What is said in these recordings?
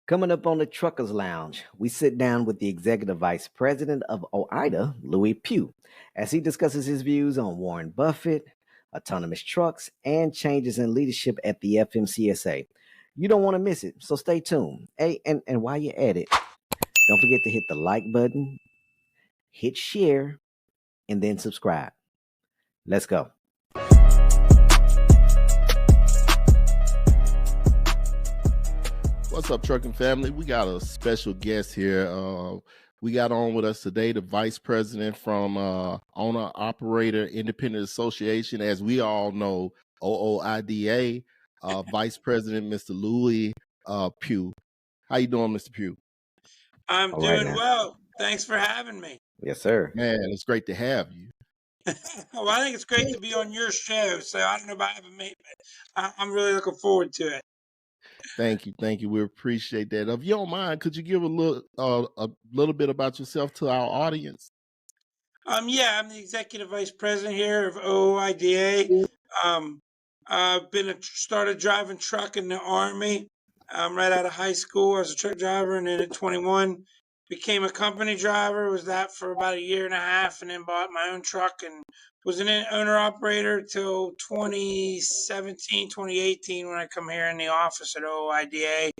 Coming up on the Truckers Lounge, we sit down with the Executive Vice President of OIDA, Lewie Pugh, as he discusses his views on Warren Buffett, autonomous trucks, and changes in leadership at the FMCSA. You don't want to miss it, so stay tuned. Hey, and while you're at it, don't forget to hit the like button, hit share, and then subscribe. Let's go. What's up, trucking family? We got a special guest here. We got on with us today the vice president from Owner Operator Independent Association, as we all know, OOIDA, Vice President Mr. Lewie Pugh. How you doing, Mr. Pugh? I'm All right, doing now. well. Thanks for having me. Yes, sir. Man, it's great to have you. Well, I think it's great to be on your show. So I don't know about having me, but I'm really looking forward to it. Thank you. We appreciate that. If you don't mind, could you give a little bit about yourself to our audience? Yeah, I'm the executive vice president here of OIDA. Started driving truck in the Army. Right out of high school, I was a truck driver, and then at 21, became a company driver. Was that for about a year and a half, and then bought my own truck and was an owner operator till 2017, 2018 when I come here in the office at OIDA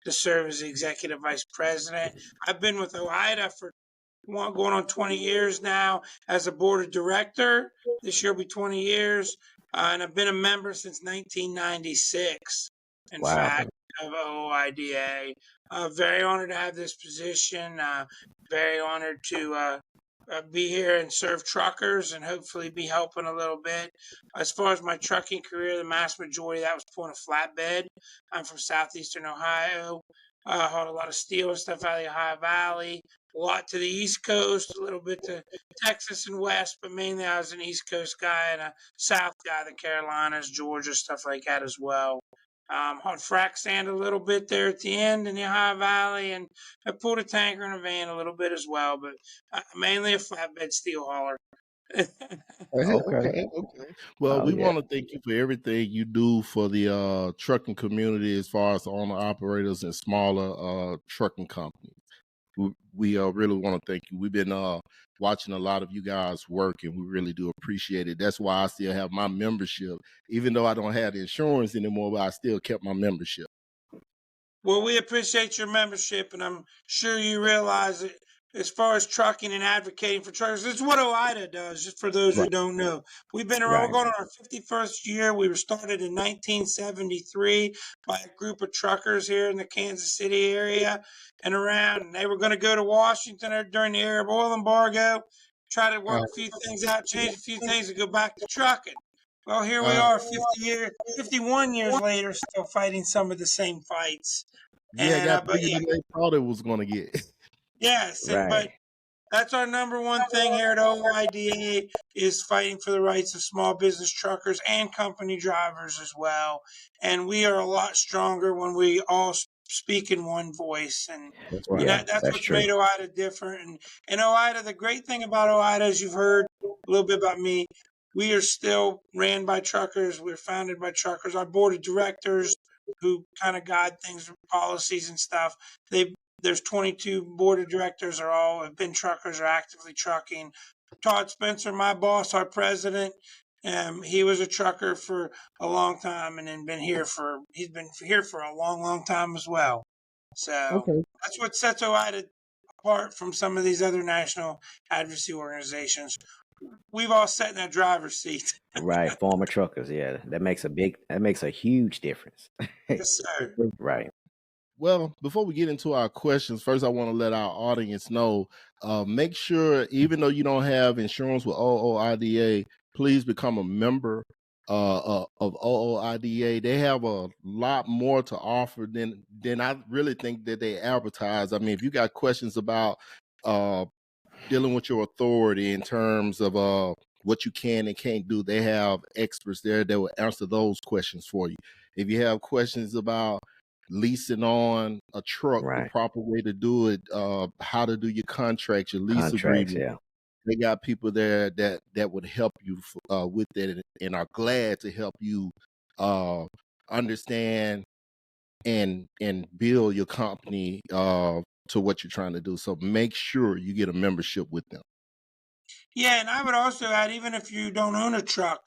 to serve as the executive vice president. I've been with OIDA for going on 20 years now as a board of director. This year will be 20 years. And I've been a member since 1996, in fact, of OIDA. Very honored to have this position. Very honored to be here and serve truckers and hopefully be helping a little bit. As far as my trucking career, the mass majority of that was pulling a flatbed. I'm from southeastern Ohio. Hauled a lot of steel and stuff out of the Ohio Valley, a lot to the East Coast, a little bit to Texas and West, but mainly I was an East Coast guy and a South guy, the Carolinas, Georgia, stuff like that as well. Hauled frac sand a little bit there at the end in the Ohio Valley, and I pulled a tanker and a van a little bit as well, but mainly a flatbed steel hauler. Okay. Well, we want to thank you for everything you do for the trucking community as far as owner operators and smaller trucking companies. We really want to thank you. We've been watching a lot of you guys work, and we really do appreciate it. That's why I still have my membership, even though I don't have the insurance anymore, but I still kept my membership. Well, we appreciate your membership, and I'm sure you realize that as far as trucking and advocating for truckers, this is what OIDA does, just for those who don't know. We've been around, we're going on our 51st year. We were started in 1973 by a group of truckers here in the Kansas City area and around, and they were going to go to Washington during the Arab oil embargo, try to work a few things out, change a few things, and go back to trucking. Well, here we are 51 years later, still fighting some of the same fights. Yeah, got bigger than they thought it was going to get. Yes, but that's our number one thing here at OIDA is fighting for the rights of small business truckers and company drivers as well. And we are a lot stronger when we all speak in one voice. And that's what's made OIDA different. And OIDA, the great thing about OIDA, as you've heard a little bit about me, we are still ran by truckers. We're founded by truckers. Our board of directors who kind of guide things, policies and stuff, there's 22 board of directors have been truckers or actively trucking. Todd Spencer, my boss, our president, he was a trucker for a long time and then he's been here for a long, long time as well. So that's what sets OIDA apart from some of these other national advocacy organizations. We've all sat in that driver's seat. Right, former truckers. Yeah, that makes a huge difference. Yes, sir. Right. Well, before we get into our questions, first I want to let our audience know, make sure, even though you don't have insurance with OOIDA, please become a member of OOIDA. They have a lot more to offer than I really think that they advertise. I mean, if you got questions about dealing with your authority in terms of what you can and can't do, they have experts there that will answer those questions for you. If you have questions about leasing on a truck, the proper way to do it, how to do your contracts, your lease agreement. They got people there that would help you with that and are glad to help you understand and build your company to what you're trying to do. So make sure you get a membership with them. Yeah, and I would also add, even if you don't own a truck,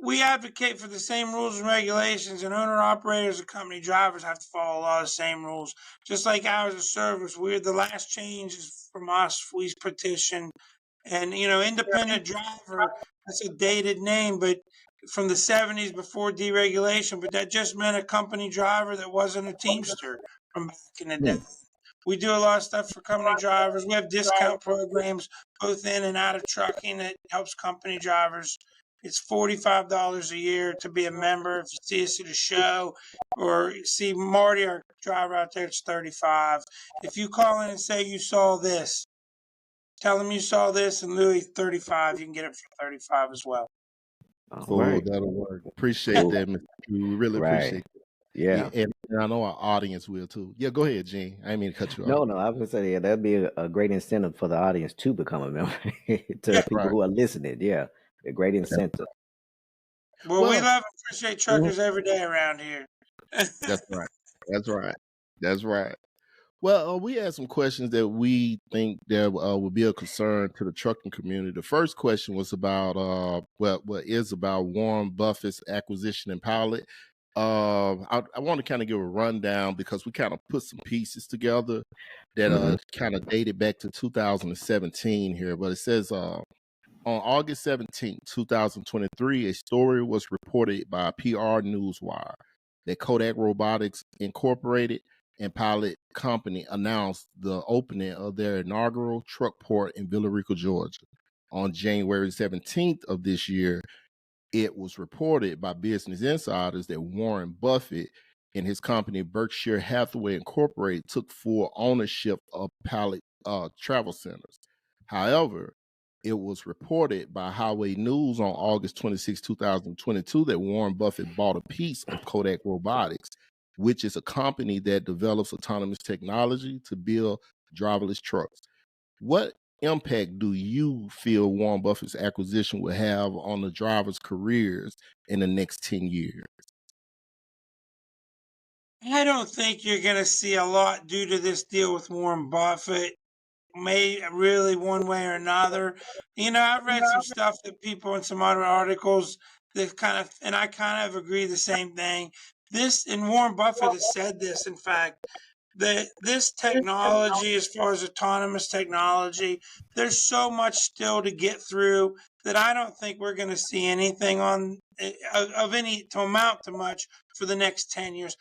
we advocate for the same rules and regulations, and owner operators and company drivers have to follow a lot of the same rules. Just like hours of service, we're the last change is from us. We petition, and independent driver. That's a dated name, but from the '70s before deregulation. But that just meant a company driver that wasn't a Teamster from back in the day. We do a lot of stuff for company drivers. We have discount programs both in and out of trucking that helps company drivers. It's $45 a year to be a member. If you see us at a show or see Marty, our driver out there, it's $35. If you call in and say you saw this, tell them you saw this, and Louis, $35. You can get it for $35 as well. All Cool, right. that'll work. Appreciate Cool. that, Mr. Pugh. We really Right. appreciate it. Yeah. And I know our audience will too. Yeah, go ahead, Gene. I didn't mean to cut you off. No, I was gonna say, yeah, that'd be a great incentive for the audience to become a member. To Yeah. people Right. who are listening, yeah, a great incentive. Well, we Well, love and appreciate truckers every day around here. that's right. That's right. That's right. Well, we had some questions that we think that would be a concern to the trucking community. The first question was about what is about Warren Buffett's acquisition and pilot. I want to kind of give a rundown because we kind of put some pieces together that kind of dated back to 2017 here. But it says on August 17, 2023, a story was reported by PR Newswire that Kodak Robotics Incorporated and Pilot Company announced the opening of their inaugural truck port in Villarica, Georgia. On January 17th of this year, it was reported by Business Insiders that Warren Buffett and his company Berkshire Hathaway Incorporated took full ownership of Pilot Travel Centers. However, it was reported by Highway News on August 26, 2022, that Warren Buffett bought a piece of Kodak Robotics, which is a company that develops autonomous technology to build driverless trucks. What impact do you feel Warren Buffett's acquisition will have on the drivers' careers in the next 10 years? I don't think you're going to see a lot due to this deal with Warren Buffett. May really one way or another. I've read some stuff that people in some other articles that and I kind of agree the same thing. And Warren Buffett has said this, in fact, that this technology, as far as autonomous technology, there's so much still to get through that I don't think we're going to see anything of any to amount to much for the next 10 years.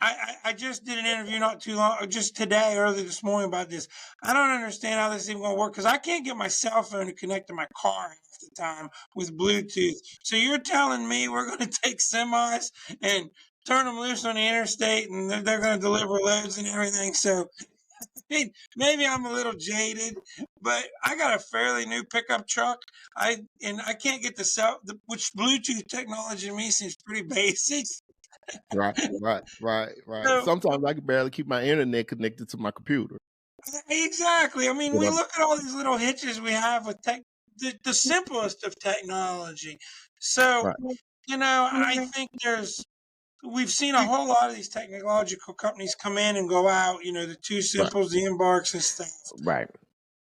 I just did an interview not too long, just today, early this morning, about this. I don't understand how this is even going to work because I can't get my cell phone to connect to my car half the time with Bluetooth. So you're telling me we're going to take semis and turn them loose on the interstate and they're going to deliver loads and everything? So maybe I'm a little jaded, but I got a fairly new pickup truck. I can't get which Bluetooth technology to me seems pretty basic. Right. So, Sometimes I can barely keep my internet connected to my computer. exactly. I mean, You we know? look at all these little hitches we have with the simplest of technology. So, Right. I think we've seen a whole lot of these technological companies come in and go out, the Two Simples, the Embarks and stuff. Right.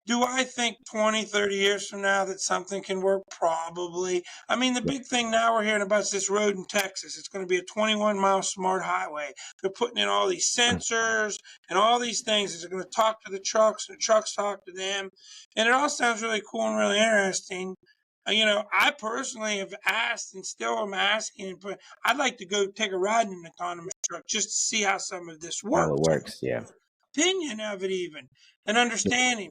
Do I think 20, 30 years from now that something can work? Probably. I mean, the big thing now we're hearing about is this road in Texas. It's going to be a 21-mile smart highway. They're putting in all these sensors and all these things. They're going to talk to the trucks and the trucks talk to them. And it all sounds really cool and really interesting. I personally have asked and still am asking, but I'd like to go take a ride in an autonomous truck just to see how some of this How it works. works, yeah. Opinion of it even, and understanding.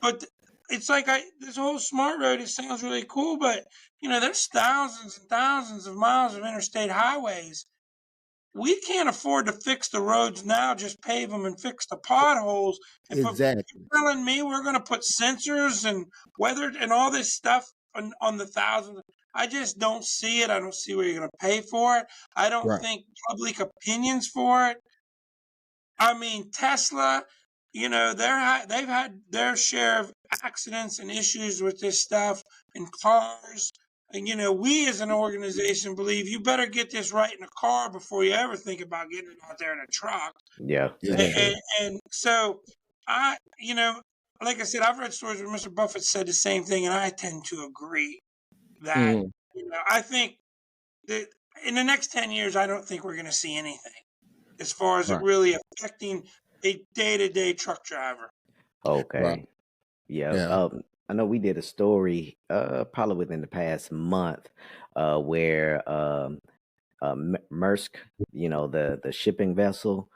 But it's like this whole smart road, it sounds really cool, but there's thousands and thousands of miles of interstate highways. We can't afford to fix the roads now, just pave them and fix the potholes. Exactly. You're telling me we're going to put sensors and weather and all this stuff on the thousands. I just don't see it. I don't see where you're going to pay for it. I don't think public opinion's for it. I mean, Tesla, they've had their share of accidents and issues with this stuff in cars. And, we as an organization believe you better get this right in a car before you ever think about getting it out there in a truck. Yeah, Yeah. that's true. And so like I said, I've read stories where Mr. Buffett said the same thing, and I tend to agree that, Mm, I think that in the next 10 years, I don't think we're going to see anything as far as it right. really affecting a day-to-day truck driver. Right. Okay. Yeah. Yeah. I know we did a story probably within the past month where Maersk, the shipping vessel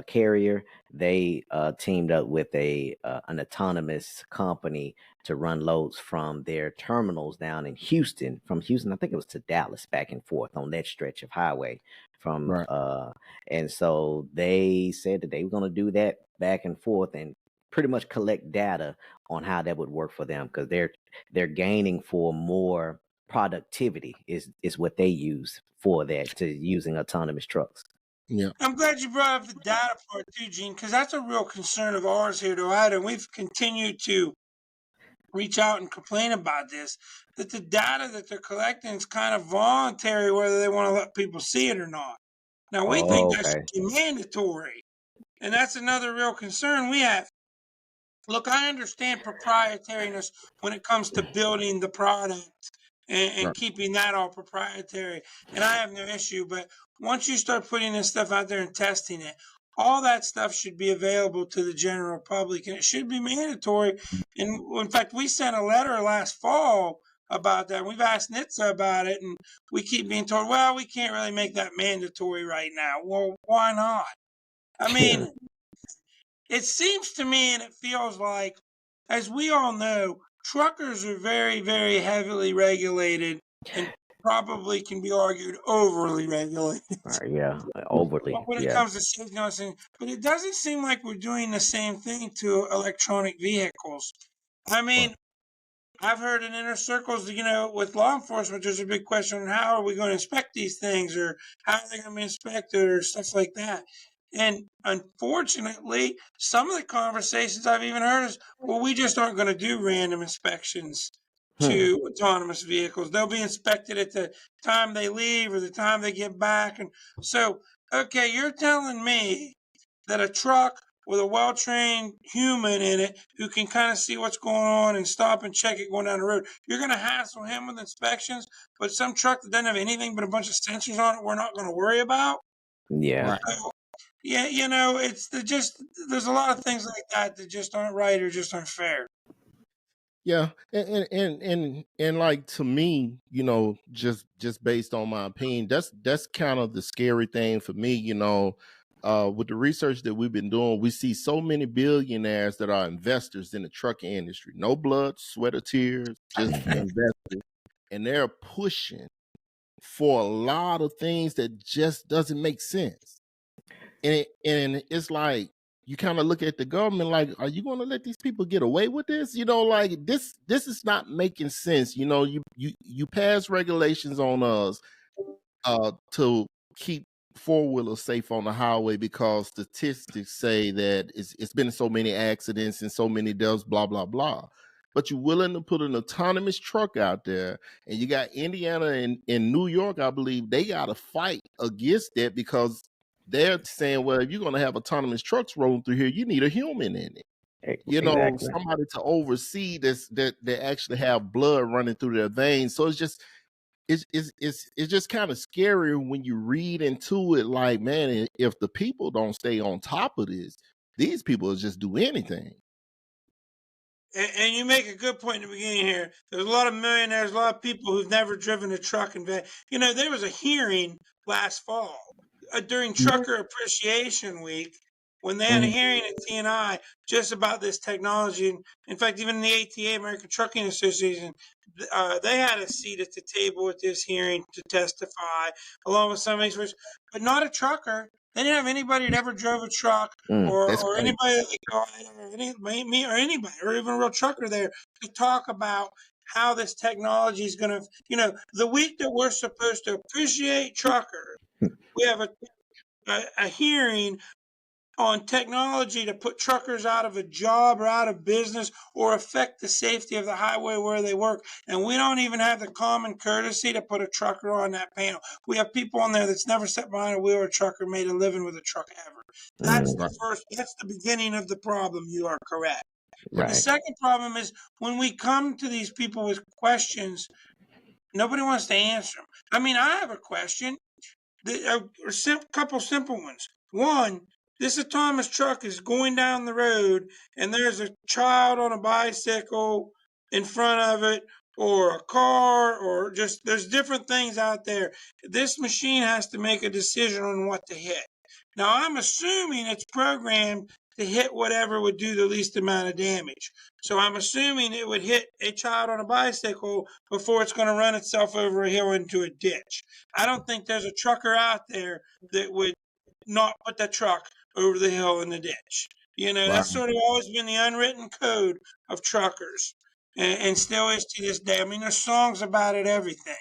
carrier, they teamed up with an autonomous company to run loads from their terminals down in Houston. From Houston, I think it was to Dallas, back and forth on that stretch of highway. From Right. and so they said that they were going to do that back and forth and pretty much collect data on how that would work for them, because they're gaining for more productivity is what they use for that, to using autonomous trucks. Yeah. I'm glad you brought up the data part too, Gene, because that's a real concern of ours here at OIDA, and we've continued to reach out and complain about this, that the data that they're collecting is kind of voluntary, whether they want to let people see it or not. Now, we think Oh, that should okay. be mandatory, and that's another real concern we have. Look, I understand proprietariness when it comes to building the product and Right. keeping that all proprietary, and I have no issue. But once you start putting this stuff out there and testing it, all that stuff should be available to the general public, and it should be mandatory. And in fact, we sent a letter last fall about that. We've asked NHTSA about it, and we keep being told, well, we can't really make that mandatory right now. Well, why not? I mean, it seems to me, and it feels like, as we all know, truckers are very, very heavily regulated and probably can be argued overly regulated Yeah, overly. when it Yeah. comes to safety. But it doesn't seem like we're doing the same thing to electronic vehicles. I mean, I've heard in inner circles, with law enforcement, there's a big question on how are we going to inspect these things, or how are they going to be inspected, or stuff like that. And unfortunately, some of the conversations I've even heard is, well, we just aren't going to do random inspections Hmm. to autonomous vehicles. They'll be inspected at the time they leave or the time they get back. And so, okay, you're telling me that a truck with a well-trained human in it who can kind of see what's going on and stop and check it going down the road, you're going to hassle him with inspections, but some truck that doesn't have anything but a bunch of sensors on it, we're not going to worry about? Yeah. Right. So, yeah, there's a lot of things like that just aren't right or just aren't fair. Yeah. And like, to me, just based on my opinion, that's kind of the scary thing for me, with the research that we've been doing. We see so many billionaires that are investors in the trucking industry. No blood, sweat, or tears, just investors. And they're pushing for a lot of things that just doesn't make sense. And it's like, you kind of look at the government like, are you going to let these people get away with this? Like, this is not making sense. You pass regulations on us to keep four-wheelers safe on the highway because statistics say that it's been so many accidents and so many deaths, blah, blah, blah. But you're willing to put an autonomous truck out there, and you got Indiana and New York, I believe, they got to fight against that because they're saying, well, if you're going to have autonomous trucks rolling through here, you need a human in it. Exactly. Somebody to oversee this, that they actually have blood running through their veins. So it's just kind of scary when you read into it. Like, man, if the people don't stay on top of this, these people will just do anything. And you make a good point in the beginning here. There's a lot of millionaires, a lot of people who've never driven a truck. And there was a hearing last fall during Trucker Appreciation Week when they had a hearing at TNI just about this technology. And in fact, even the ATA, American Trucking Association, they had a seat at the table at this hearing to testify, along with some of these, but not a trucker. They didn't have anybody that ever drove a truck, That's or crazy. anybody me or anybody, or even a real trucker there to talk about how this technology is going to, the week that we're supposed to appreciate truckers, we have a hearing on technology to put truckers out of a job or out of business or affect the safety of the highway where they work. And we don't even have the common courtesy to put a trucker on that panel. We have people on there that's never sat behind a wheel or a trucker made a living with a truck ever. That's that's the beginning of the problem. You are correct. Right. The second problem is when we come to these people with questions, nobody wants to answer them. I mean, I have a question. A couple simple ones. One, this autonomous truck is going down the road and there's a child on a bicycle in front of it, or a car, or just there's different things out there. This machine has to make a decision on what to hit. Now, I'm assuming it's programmed to hit whatever would do the least amount of damage. So I'm assuming it would hit a child on a bicycle before it's going to run itself over a hill into a ditch. I don't think there's a trucker out there that would not put that truck over the hill in the ditch. You know, that's sort of always been the unwritten code of truckers, and still is to this day. I mean, there's songs about it, everything.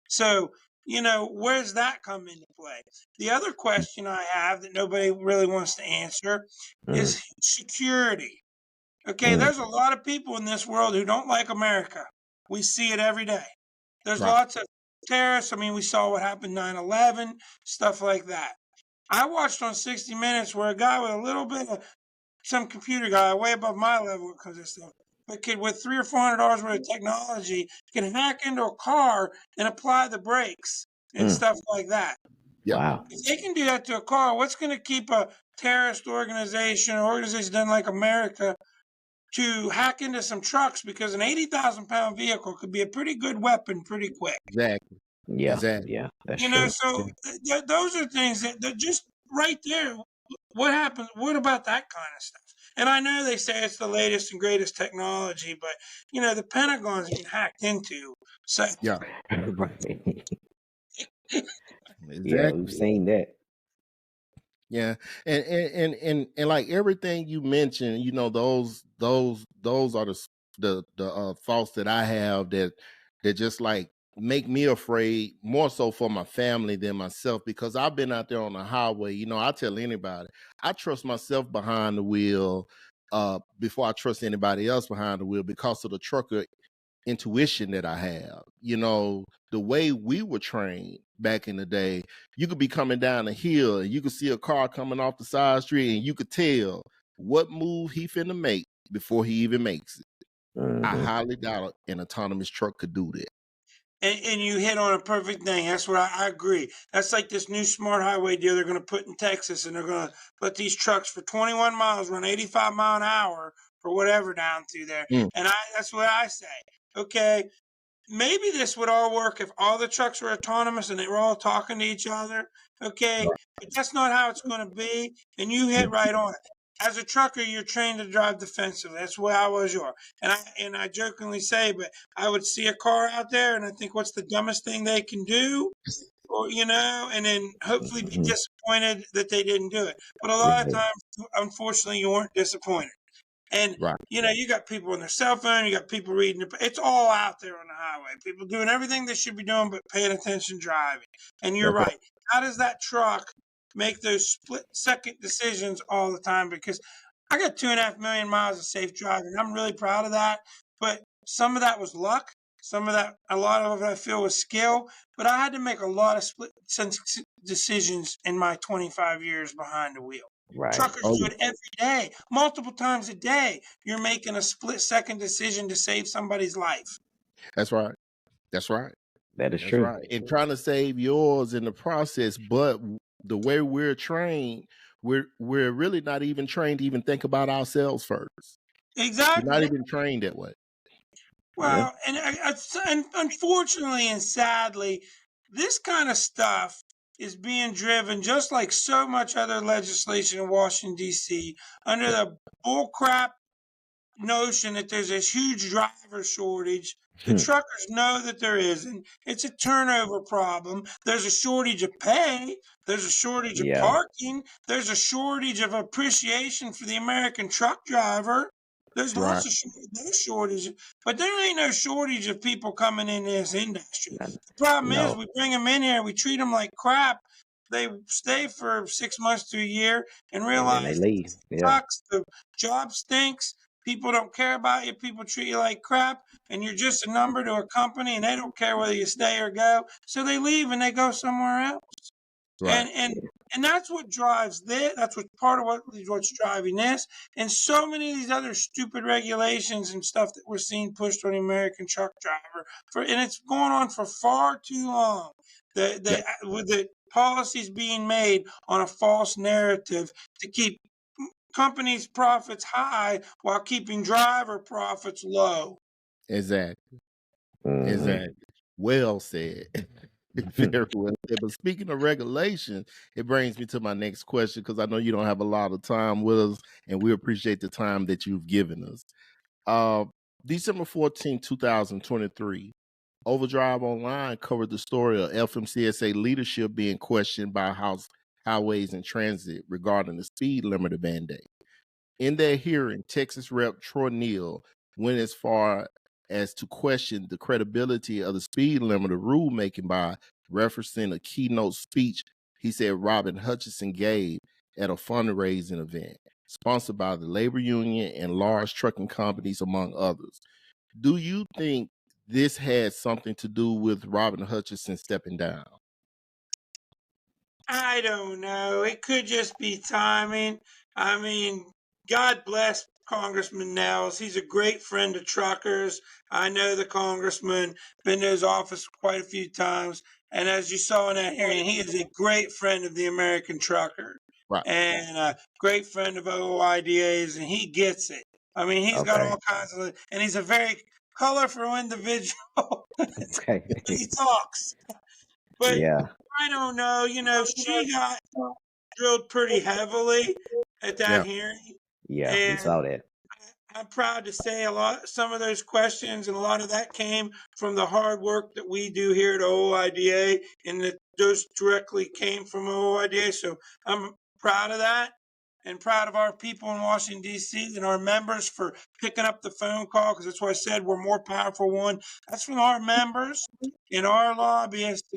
So, you know, where's that come into play? The other question I have that nobody really wants to answer is security. Okay, there's a lot of people in this world who don't like America. We see it every day. There's lots of terrorists. I mean, we saw what happened 9/11, stuff like that. I watched on 60 Minutes where a guy with a little bit of some computer guy way above my level when it comes to stuff, but kid with $300 or $400 worth of technology can hack into a car and apply the brakes and stuff like that. Wow. If they can do that to a car, what's going to keep a terrorist organization or organization done like America to hack into some trucks? Because an 80,000-pound vehicle could be a pretty good weapon pretty quick. Exactly. Yeah. Exactly. Yeah. That's You true. know, so those are things that just right there. What happens? What about that kind of stuff? And I know they say it's the latest and greatest technology, but you know, the Pentagon's been hacked into. So Yeah. Right. Yeah, Exactly. we've seen that. Yeah, and like everything you mentioned, you know, those are the thoughts that I have that just like make me afraid more so for my family than myself, because I've been out there on the highway. You know, I tell anybody, I trust myself behind the wheel before I trust anybody else behind the wheel because of the trucker intuition that I have. You know, the way we were trained back in the day, you could be coming down a hill and you could see a car coming off the side street and you could tell what move he finna make before he even makes it. I highly doubt an autonomous truck could do that. and you hit on a perfect thing. That's what I agree. That's like this new smart highway deal they're going to put in Texas, and they're going to let these trucks for 21 miles run 85 mile an hour or whatever down through there. And that's what I say. Okay, maybe this would all work if all the trucks were autonomous and they were all talking to each other. Okay, but that's not how it's going to be. And you hit right on it. As a trucker, you're trained to drive defensively. That's where I was. And I jokingly say, but I would see a car out there and I think, what's the dumbest thing they can do? Or, you know, and then hopefully be disappointed that they didn't do it. But a lot of times, unfortunately, you weren't disappointed. And, you know, you got people on their cell phone, you got people reading, it's all out there on the highway. People doing everything they should be doing, but paying attention driving. And you're right. How does that truck make those split-second decisions all the time? Because I got 2.5 million miles of safe driving. I'm really proud of that. But some of that was luck. Some of that, a lot of it I feel was skill. But I had to make a lot of split-second decisions in my 25 years behind the wheel. Right. Truckers do it every day, multiple times a day. You're making a split-second decision to save somebody's life. That's right. That's right. That is That's true. right. And trying to save yours in the process, but the way we're trained, we're really not even trained to even think about ourselves first. Exactly. We're not even trained that way. Well, and unfortunately and sadly, this kind of stuff is being driven, just like so much other legislation in Washington, D.C., under the bullcrap notion that there's this huge driver shortage. The truckers know that there isn't. It's a turnover problem. There's a shortage of pay. There's a shortage of parking. There's a shortage of appreciation for the American truck driver. There's lots of those shortages, but there ain't no shortage of people coming in this industry. The problem is we bring them in here, we treat them like crap. they stay for 6 months to a year and And then they realize leave. it Yeah. sucks, the job stinks, people don't care about you, people treat you like crap, and you're just a number to a company, and they don't care whether you stay or go. So they leave and they go somewhere else. Right. And that's what drives this. That's what part of what's driving this, and so many of these other stupid regulations and stuff that we're seeing pushed on the American truck driver and it's going on for far too long. With the policies being made on a false narrative to keep companies' profits high while keeping driver profits low. Exactly. Mhm. Exactly. Well said. Very well said. But speaking of regulation, it brings me to my next question, because I know you don't have a lot of time with us, and we appreciate the time that you've given us. December 14, 2023, Overdrive Online covered the story of FMCSA leadership being questioned by House Highways and Transit regarding the speed limiter mandate. In their hearing, Texas Rep. Troy Neal went as far as to question the credibility of the speed limiter rulemaking by referencing a keynote speech he said Robin Hutchinson gave at a fundraising event sponsored by the labor union and large trucking companies, among others. Do you think this had something to do with Robin Hutchinson stepping down? I don't know. It could just be timing. I mean, God bless Congressman Nels. He's a great friend of truckers. I know the congressman, been to his office quite a few times. And as you saw in that hearing, he is a great friend of the American trucker Right. and a great friend of OIDAs, and he gets it. I mean, he's got Okay. all kinds of, and he's a very colorful individual Okay. when he talks. But Yeah. I don't know. You know, she got drilled pretty heavily at that Yeah. hearing, Yeah. We saw and that. I'm proud to say some of those questions and a lot of that came from the hard work that we do here at OOIDA, and that those directly came from OOIDA. So I'm proud of that and proud of our people in Washington, D.C. and our members for picking up the phone call, because that's why I said we're more powerful one. That's from our members and our lobbyists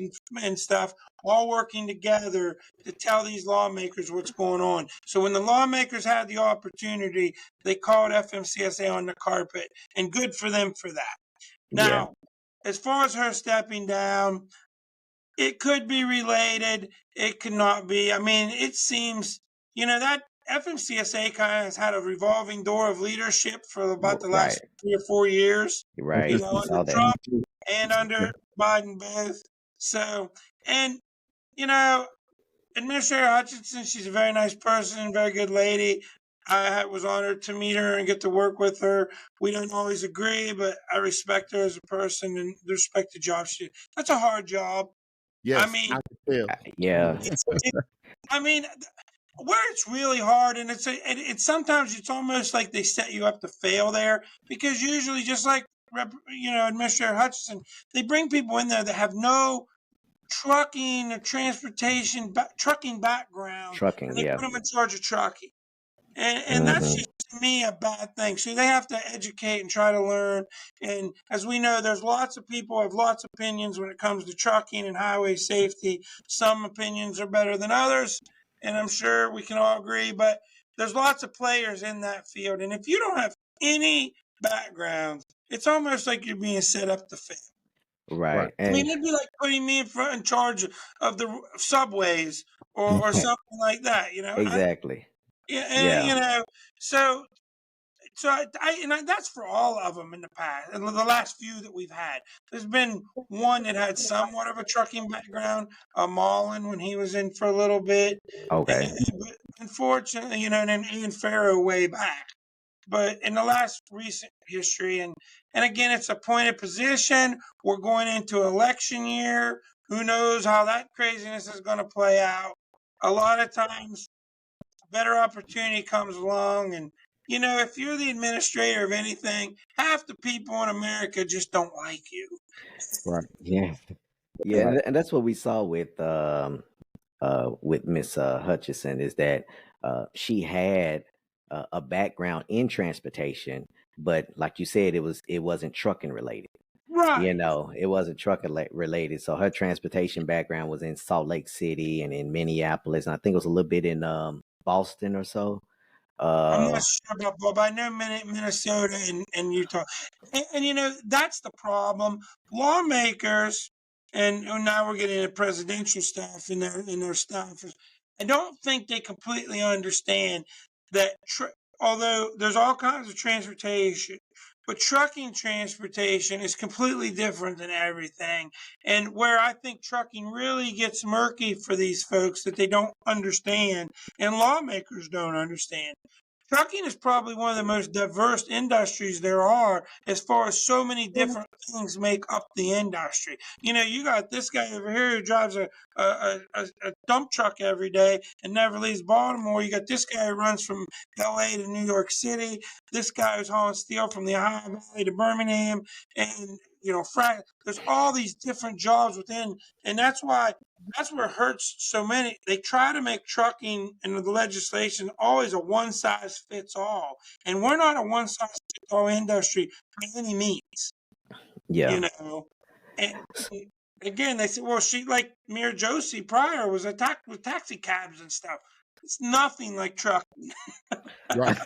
and stuff all working together to tell these lawmakers what's going on. So when the lawmakers had the opportunity, they called FMCSA on the carpet, and good for them for that. Yeah. Now, as far as her stepping down, it could be related. It could not be. I mean, it seems, that FMCSA kind of has had a revolving door of leadership for about the last Right. 3 or 4 years, Right. We under saw that. Trump and under Biden both. So, and, Administrator Hutchinson, she's a very nice person, very good lady. I was honored to meet her and get to work with her. We don't always agree, but I respect her as a person and respect the job she. That's a hard job. Yes. I mean, I can tell. Yeah. I mean, where it's really hard, and it's sometimes it's almost like they set you up to fail there, because usually, just like Administrator Hutchinson, they bring people in there that have no trucking or trucking background, Trucking. and they Yeah. put them in charge of trucking. And that's just, to me, a bad thing. So they have to educate and try to learn. And as we know, there's lots of people have lots of opinions when it comes to trucking and highway safety. Some opinions are better than others, and I'm sure we can all agree. But there's lots of players in that field, and if you don't have any background, it's almost like you're being set up to fail. Right. I mean, And it'd be like putting me in charge of the subways or something like that. exactly. Yeah, Yeah. so that's for all of them in the past, and the last few that we've had. There's been one that had somewhat of a trucking background, Mullen, when he was in for a little bit. Okay. But unfortunately, and then Ian Farrow way back. But in the last recent history, and again, it's a appointed position. We're going into election year. Who knows how that craziness is going to play out? A lot of times, better opportunity comes along, and if you're the administrator of anything, half the people in America just don't like you. Right. Yeah. Yeah. And that's what we saw with Miss Hutchison, is that she had a background in transportation, but like you said, it wasn't trucking related. Right. It wasn't truck related. So her transportation background was in Salt Lake City and in Minneapolis, and I think it was a little bit in Boston or so. I'm not Uh, sure about Bob. I know Minnesota and Utah. And that's the problem. Lawmakers, and now we're getting into presidential stuff and their stuff. I don't think they completely understand that, although there's all kinds of transportation, but trucking transportation is completely different than everything. And where I think trucking really gets murky for these folks that they don't understand and lawmakers don't understand. Trucking is probably one of the most diverse industries there are, as far as so many different things make up the industry. You got this guy over here who drives a dump truck every day and never leaves Baltimore. You got this guy who runs from LA to New York City. This guy who's hauling steel from the Ohio Valley to Birmingham. And, there's all these different jobs within. And that's where it hurts so many. They try to make trucking and the legislation always a one size fits all. And we're not a one size fits all industry by any means, yeah. And again, they said, well, she, like Mayor Josie Pryor, was attacked with taxi cabs and stuff. It's nothing like trucking. Right.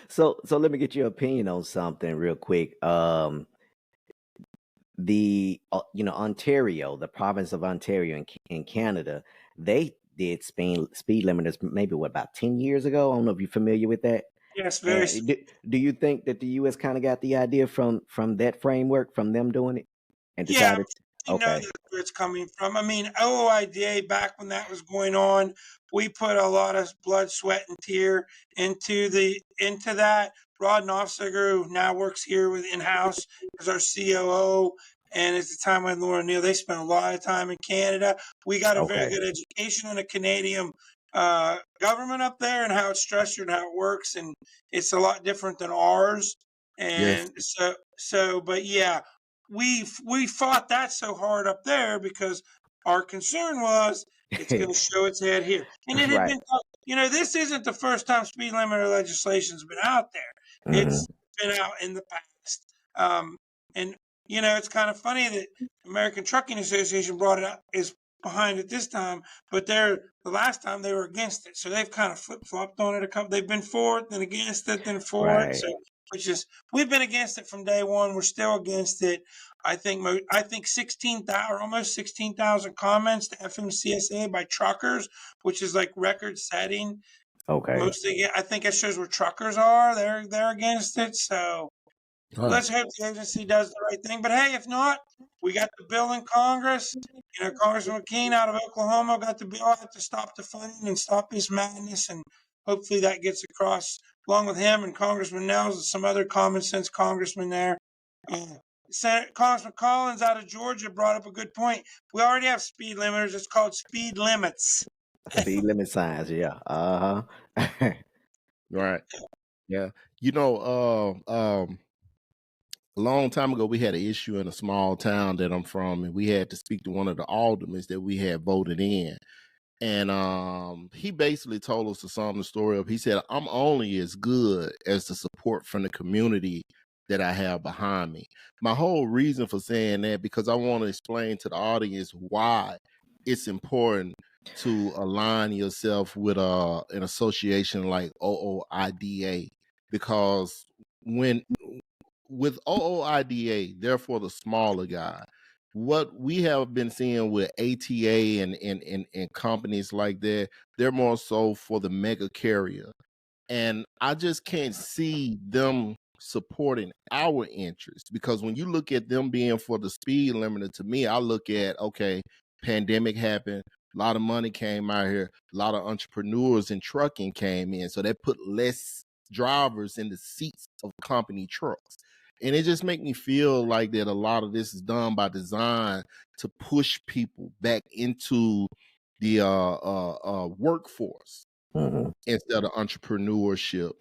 So let me get your opinion on something real quick. Ontario, the province of Ontario in Canada, they did speed limiters maybe about 10 years ago. I don't know if you're familiar with that. Yes, very. And do you think that the U.S. kind of got the idea from that framework, from them doing it, and Yeah, decided? you know Okay. that's where it's coming from. I mean, OOIDA, back when that was going on, we put a lot of blood, sweat, and tear into that. Rod Knopfseger, who now works here with in-house, is our COO. And at the time when Laura Neal, they spent a lot of time in Canada. We got a very Okay. good education on the Canadian government up there and how it's structured and how it works. And it's a lot different than ours. Yes. And but yeah, we fought that so hard up there because our concern was it's going to show its head here. And it had Right. been, this isn't the first time speed limiter legislation's been out there. Hmm. It's been out in the past. And, it's kind of funny that American Trucking Association brought it up, is behind it this time, but the last time they were against it. So they've kind of flip-flopped on it. They've been for it, then against it, then for it. Right. So we've been against it from day one. We're still against it. I think 16,000 or almost 16,000 comments to FMCSA by truckers, which is like record setting. Okay. Mostly, I think it shows where truckers are. They're against it. So let's hope the agency does the right thing. But hey, if not, we got the bill in Congress. Congressman McKean out of Oklahoma got the bill out to stop the funding and stop this madness, and hopefully that gets across along with him and Congressman Nels and some other common sense congressmen there. Congressman Collins out of Georgia brought up a good point. We already have speed limiters. It's called speed limits. Speed limit signs. Yeah. Right. Yeah. A long time ago, we had an issue in a small town that I'm from, and we had to speak to one of the aldermen that we had voted in. And he basically told us to sum the story up. He said, I'm only as good as the support from the community that I have behind me. My whole reason for saying that, because I want to explain to the audience why it's important to align yourself with an association like OOIDA, because with OOIDA, therefore the smaller guy, what we have been seeing with ATA and companies like that, they're more so for the mega carrier. And I just can't see them supporting our interests, because when you look at them being for the speed limiter, to me, I look at, okay, pandemic happened, a lot of money came out here, a lot of entrepreneurs in trucking came in, so that put less drivers in the seats of company trucks. And it just make me feel like that a lot of this is done by design to push people back into the workforce instead of entrepreneurship.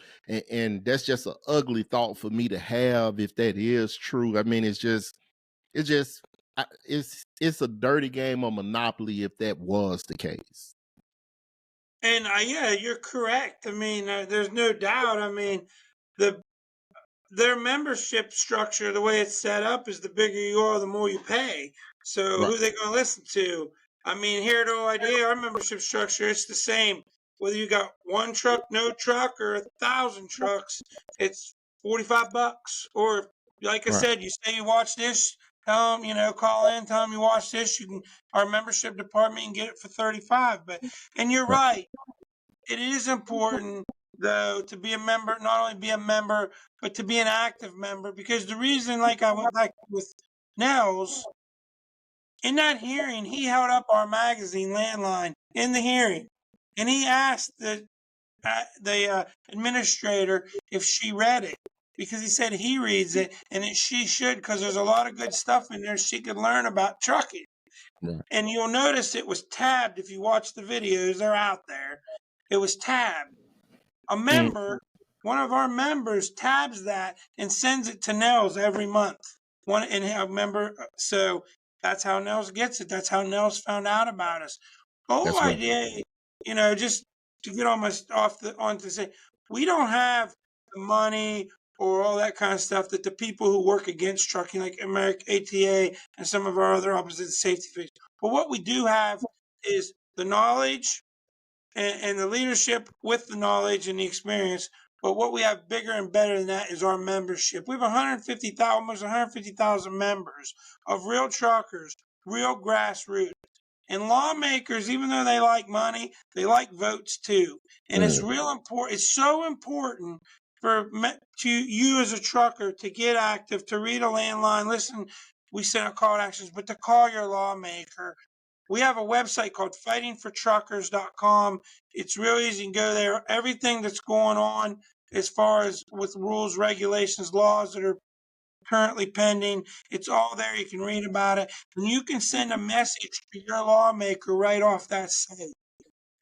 And that's just an ugly thought for me to have, if that is true. I mean, it's a dirty game of Monopoly if that was the case. And yeah, you're correct. I mean, there's no doubt. I mean, the their membership structure, the way it's set up, is the bigger you are, the more you pay. So Right. who they going to listen to? I mean, here at OIDA, our membership structure, it's the same. Whether you got one truck, no truck, or 1,000 trucks, it's $45. Or like I Right. said, you say you watch this, tell them, call in, tell them you watch this. You can, our membership department can get it for 35. And you're Right. right. It is important, though, to be a member, not only be a member, but to be an active member. Because the reason, like I went back with Nels, in that hearing, he held up our magazine, Landline, in the hearing. And he asked the administrator if she read it, because he said he reads it and that she should, because there's a lot of good stuff in there she could learn about trucking. Right. And you'll notice it was tabbed. If you watch the videos, they're out there. It was tabbed. A member, one of our members, tabs that and sends it to Nels every month. A member, so that's how Nels gets it. That's how Nels found out about us. Whole That's right. idea, just to get almost on to say, we don't have the money or all that kind of stuff that the people who work against trucking, like American ATA and some of our other opposite safety things. But what we do have is the knowledge and the leadership with the knowledge and the experience. But what we have bigger and better than that is our membership. We have almost 150,000 members of real truckers, real grassroots. And lawmakers, even though they like money, they like votes too. And it's real important. It's so important to you as a trucker to get active, to read a landline, listen. We send out call to actions, but to call your lawmaker. We have a website called fightingfortruckers.com. It's real easy. You can go there. Everything that's going on as far as with rules, regulations, laws that are currently pending, it's all there. You can read about it. And you can send a message to your lawmaker right off that site.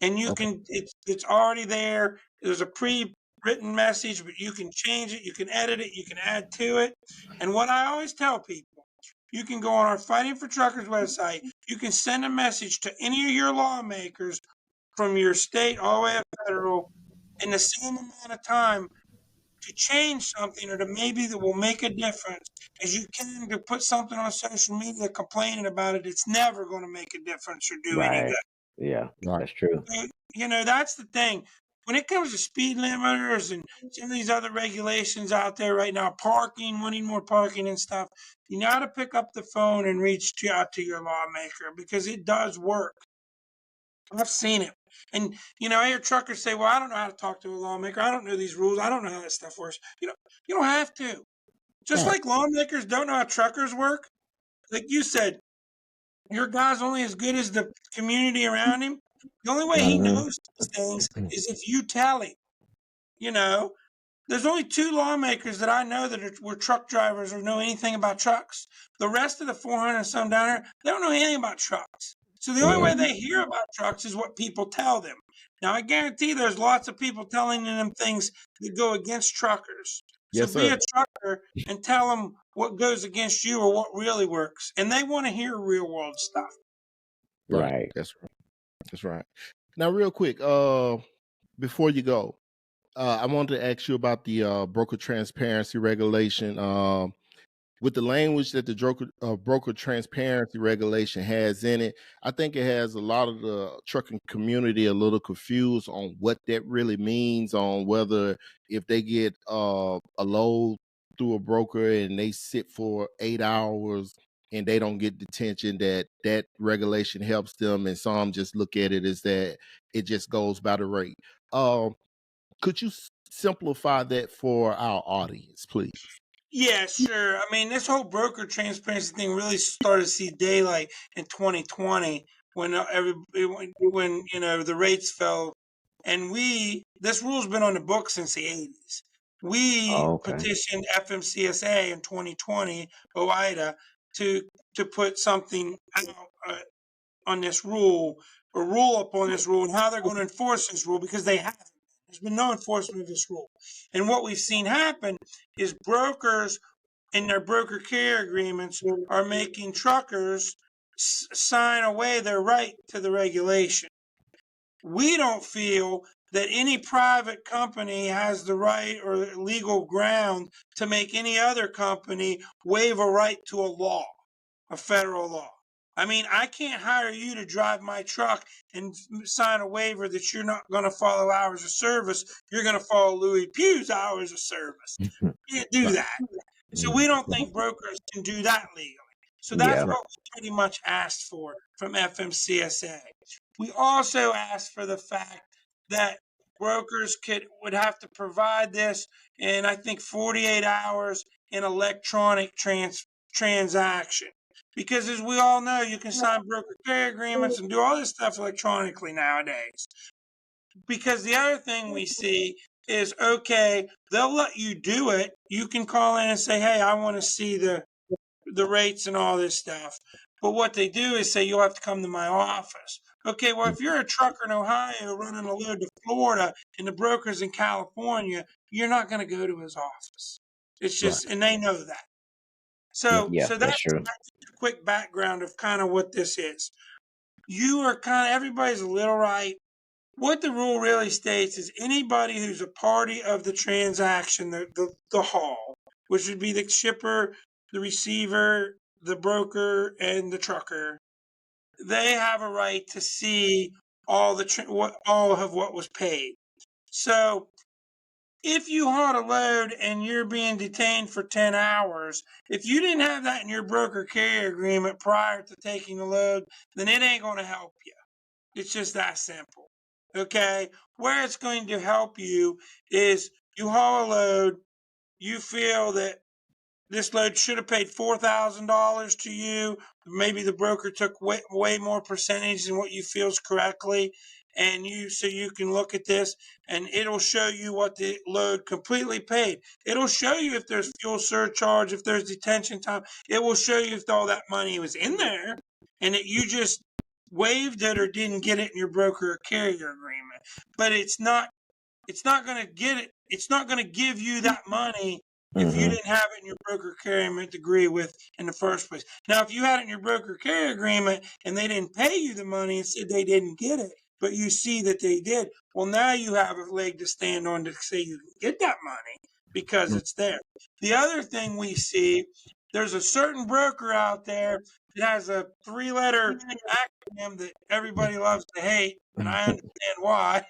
And you can, it's already there. There's a pre-written message, but you can change it, you can edit it, you can add to it. And what I always tell people, you can go on our Fighting for Truckers website. You can send a message to any of your lawmakers from your state all the way up federal in the same amount of time to change something, or to maybe that will make a difference, as you can to put something on social media complaining about it. It's never going to make a difference or do any Right. good. Yeah, Right. that's true. That's the thing. When it comes to speed limiters and some of these other regulations out there right now, parking, wanting more parking and stuff, you got to pick up the phone and reach out to your lawmaker, because it does work. I've seen it. And, I hear truckers say, well, I don't know how to talk to a lawmaker. I don't know these rules. I don't know how that stuff works. You don't have to. Just Right. like lawmakers don't know how truckers work. Like you said, your guy's only as good as the community around him. The only way he knows these things is if you tell him. There's only 2 lawmakers that I know that were truck drivers or know anything about trucks. The rest of the 400 and some down there, they don't know anything about trucks. So the only way they hear about trucks is what people tell them. Now, I guarantee there's lots of people telling them things that go against truckers. So Yes, be sir. a trucker and tell them what goes against you or what really works. And they want to hear real world stuff. Right. That's right. That's right. Now, real quick, before you go, I wanted to ask you about the broker transparency regulation. With the language that the broker transparency regulation has in it, I think it has a lot of the trucking community a little confused on what that really means, on whether if they get a load through a broker and they sit for 8 hours and they don't get detention, that regulation helps them, and some just look at it as that it just goes by the rate. Could you simplify that for our audience, please? Yeah, sure. I mean, this whole broker transparency thing really started to see daylight in 2020 when the rates fell, and this rule's been on the books since the 80s. We petitioned FMCSA in 2020, OIDA, to put something out on this rule, or rule up on this rule, and how they're going to enforce this rule, because they haven't. There's been no enforcement of this rule. And what we've seen happen is brokers in their broker carrier agreements are making truckers sign away their right to the regulation. We don't feel that any private company has the right or legal ground to make any other company waive a right to a law, a federal law. I mean, I can't hire you to drive my truck and sign a waiver that you're not going to follow hours of service. You're going to follow Lewie Pugh's hours of service. You can't do Right. that. So we don't think brokers can do that legally. So that's Yeah. what we pretty much asked for from FMCSA. We also asked for the fact that brokers would have to provide this in, I think, 48 hours in electronic transaction. Because as we all know, you can sign broker carrier agreements and do all this stuff electronically nowadays. Because the other thing we see is, okay, they'll let you do it. You can call in and say, hey, I want to see the rates and all this stuff. But what they do is say, you'll have to come to my office. Okay, well, if you're a trucker in Ohio running a load to Florida and the broker's in California, you're not going to go to his office. It's just, and they know that. So, Yeah, so that's that's true. a quick background of kind of what this is. You are kind of, everybody's a little right. What the rule really states is anybody who's a party of the transaction, the haul, which would be the shipper, the receiver, the broker, and the trucker, they have a right to see all of what was paid. So if you hauled a load and you're being detained for 10 hours, if you didn't have that in your broker carrier agreement prior to taking the load, then it ain't going to help you. It's just that simple. Okay? Where it's going to help you is you haul a load, you feel that this load should have paid $4,000 to you. Maybe the broker took way more percentage than what you feel is correctly. And so you can look at this and it'll show you what the load completely paid. It'll show you if there's fuel surcharge, if there's detention time. It will show you if all that money was in there and that you just waived it or didn't get it in your broker or carrier agreement. But it's not going to get it. It's not going to give you that money if you didn't have it in your broker carrier agreement to agree with in the first place. Now, if you had it in your broker carrier agreement and they didn't pay you the money and said they didn't get it, but you see that they did, well, now you have a leg to stand on to say you can get that money because it's there. The other thing we see, there's a certain broker out there that has a 3-letter acronym that everybody loves to hate, and I understand why.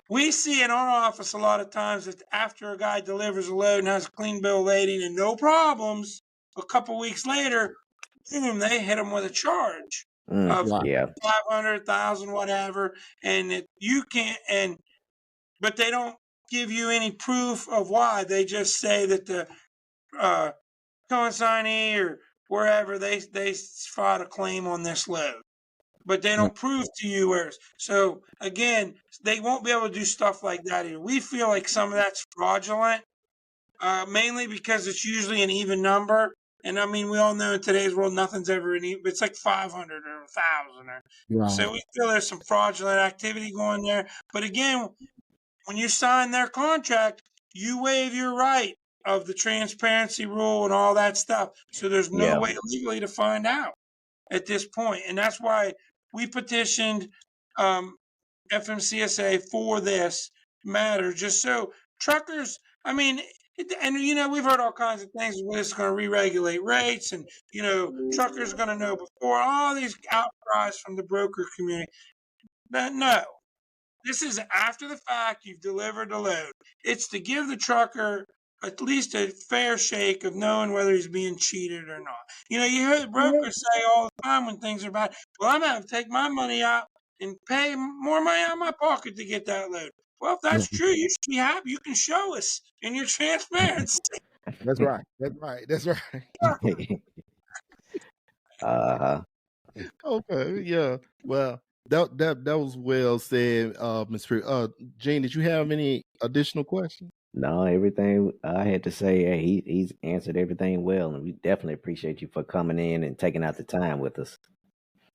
We see in our office a lot of times that after a guy delivers a load and has a clean bill of lading and no problems, a couple weeks later, boom, they hit him with a charge of Yeah. 500,000, whatever, and you can't. But they don't give you any proof of why. They just say that the consignee or wherever they filed a claim on this load. But they don't prove to you where. So again, they won't be able to do stuff like that either. We feel like some of that's fraudulent, mainly because it's usually an even number. And I mean, we all know in today's world, nothing's ever an even. It's like 500 or 1,000. So we feel there's some fraudulent activity going there. But again, when you sign their contract, you waive your right of the transparency rule and all that stuff. So there's no way legally to find out at this point. And that's why we petitioned FMCSA for this matter, just so truckers, I mean, we've heard all kinds of things. It's going to re-regulate rates, and truckers are going to know before all these outcries from the broker community. But no, this is after the fact. You've delivered the load. It's to give the trucker at least a fair shake of knowing whether he's being cheated or not. You hear the brokers say all the time when things are bad, well, I'm going to have to take my money out and pay more money out of my pocket to get that load. Well, if that's true, you should be happy. You can show us in your transparency. That's right. That's right. Okay, yeah. Well, that was well said, Ms. Gene. Did you have any additional questions? No, everything I had to say, he's answered everything well, and we definitely appreciate you for coming in and taking out the time with us.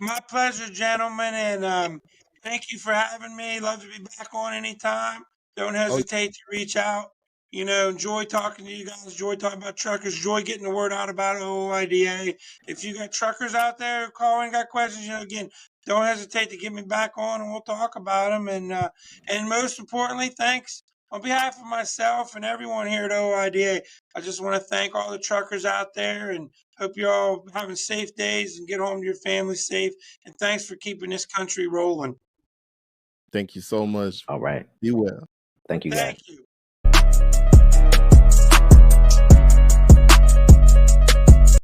My pleasure, gentlemen, and thank you for having me. Love to be back on anytime. Don't hesitate to reach out. Enjoy talking to you guys. Enjoy talking about truckers. Enjoy getting the word out about OIDA. If you got truckers out there calling, got questions, again, don't hesitate to get me back on and we'll talk about them. And most importantly, thanks on behalf of myself and everyone here at OIDA. I just want to thank all the truckers out there and hope you're all having safe days and get home to your family safe. And thanks for keeping this country rolling. Thank you so much. All right. Be well. Thank you, guys. Thank you.